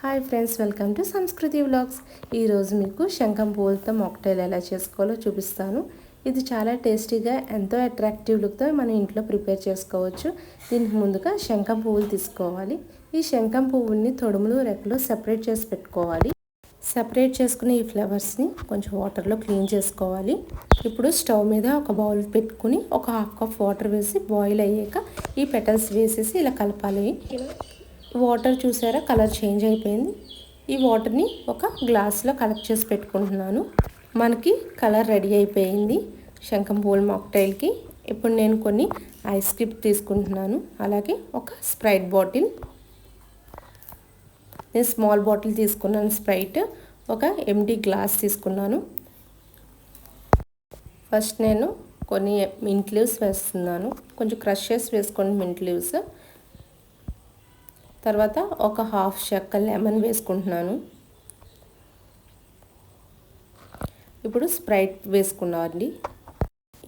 Hi friends, welcome to సంస్కృతి vlogs. ఈరోజు మీకు శంఖం పువ్వులతో మాక్టైల్ ఎలా చేసుకోవాలో చూపిస్తాను. ఇది చాలా టేస్టీగా ఎంతో అట్రాక్టివ్ లుక్తో మన ఇంట్లో ప్రిపేర్ చేసుకోవచ్చు. దీనికి ముందుగా శంఖం పువ్వులు తీసుకోవాలి. ఈ శంఖం పువ్వుల్ని తొడుములు రెక్కలు సెపరేట్ చేసి పెట్టుకోవాలి. సెపరేట్ చేసుకుని ఈ ఫ్లవర్స్ని కొంచెం వాటర్లో క్లీన్ చేసుకోవాలి. ఇప్పుడు స్టవ్ మీద ఒక బౌల్ పెట్టుకుని ఒక హాఫ్ కప్ వాటర్ వేసి బాయిల్ అయ్యాక ఈ పెటల్స్ వేసేసి ఇలా కలపాలి. వాటర్ చూసారా, కలర్ చేంజ్ అయిపోయింది. ఈ వాటర్ని ఒక గ్లాస్లో కలెక్ట్ చేసి పెట్టుకుంటున్నాను. మనకి కలర్ రెడీ అయిపోయింది శంఖం పువ్వుల మాక్టైల్కి. ఇప్పుడు నేను కొన్ని ఐస్ క్యూబ్ తీసుకుంటున్నాను. అలాగే ఒక స్ప్రైట్ బాటిల్, నేను స్మాల్ బాటిల్ తీసుకున్నాను స్ప్రైట్. ఒక ఎంటీ గ్లాస్ తీసుకున్నాను. ఫస్ట్ నేను కొన్ని మింట్ లీవ్స్ వేస్తున్నాను. కొంచెం క్రష్ చేసి వేసుకోండి మింట్ లీవ్స్. తర్వాత ఒక హాఫ్ చెక్క లెమన్ వేసుకుంటున్నాను. ఇప్పుడు స్ప్రైట్ వేసుకున్నామండి.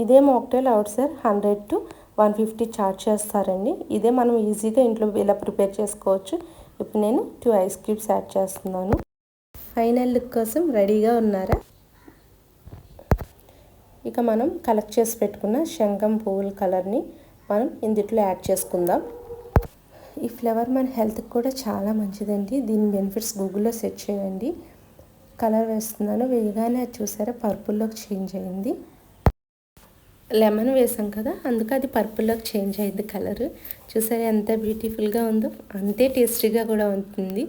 ఇదే mocktail out side 100 to 150 charge చేస్తారండి. ఇదే మనం ఈజీగా ఇంట్లో ఇలా ప్రిపేర్ చేసుకోవచ్చు. ఇప్పుడు నేను 2 ఐస్ క్యూబ్స్ యాడ్ చేస్తున్నాను. ఫైనల్ లుక్ కోసం రెడీగా ఉన్నారా? ఇక మనం కలెక్ట్ చేసి పెట్టుకున్న శంఖం పువ్వుల కలర్ని మనం ఇందులో యాడ్ చేసుకుందాం. ఈ ఫ్లేవర్ మన హెల్త్కి కూడా చాలా మంచిదండి. దీని బెనిఫిట్స్ గూగుల్లో సెర్చ్ చేయండి. కలర్ వేస్తున్నాను. వేయగానే అది చూసారా పర్పుల్లోకి చేంజ్ అయింది. లెమన్ వేసాం కదా, అందుకు అది పర్పుల్లోకి చేంజ్ అయింది కలర్. చూసారా ఎంత బ్యూటిఫుల్గా ఉందో, అంతే టేస్టీగా కూడా ఉంటుంది.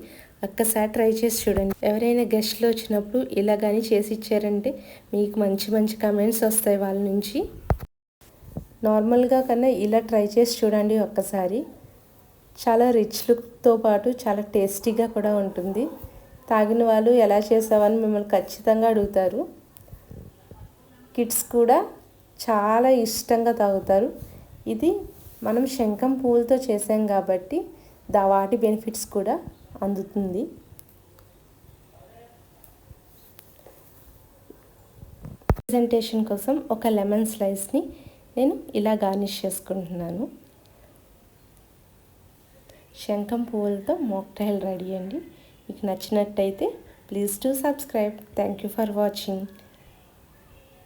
ఒక్కసారి ట్రై చేసి చూడండి. ఎవరైనా గెస్ట్లు వచ్చినప్పుడు ఇలా కానీ చేసి ఇచ్చారంటే మీకు మంచి మంచి కమెంట్స్ వస్తాయి వాళ్ళ నుంచి. నార్మల్గా కన్నా ఇలా ట్రై చేసి చూడండి ఒక్కసారి. చాలా రిచ్ లుక్తో పాటు చాలా టేస్టీగా కూడా ఉంటుంది. తాగిన వాళ్ళు ఎలా చేసావని మిమ్మల్ని ఖచ్చితంగా అడుగుతారు. కిడ్స్ కూడా చాలా ఇష్టంగా తాగుతారు. ఇది మనం శంఖం పువ్వులతో చేసాం కాబట్టి వాటి బెనిఫిట్స్ కూడా అందుతుంది. ప్రెజెంటేషన్ కోసం ఒక లెమన్ స్లైస్ని నేను ఇలా గార్నిష్ చేసుకుంటున్నాను. శంఖం పువ్వులతో మాక్టైల్ రెడీ అండి. మీకు నచ్చినట్టయితే please do subscribe. Thank you for watching.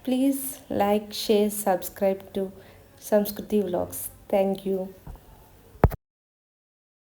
Please like, share, subscribe to సంస్కృతి వ్లాగ్స్. Thank you.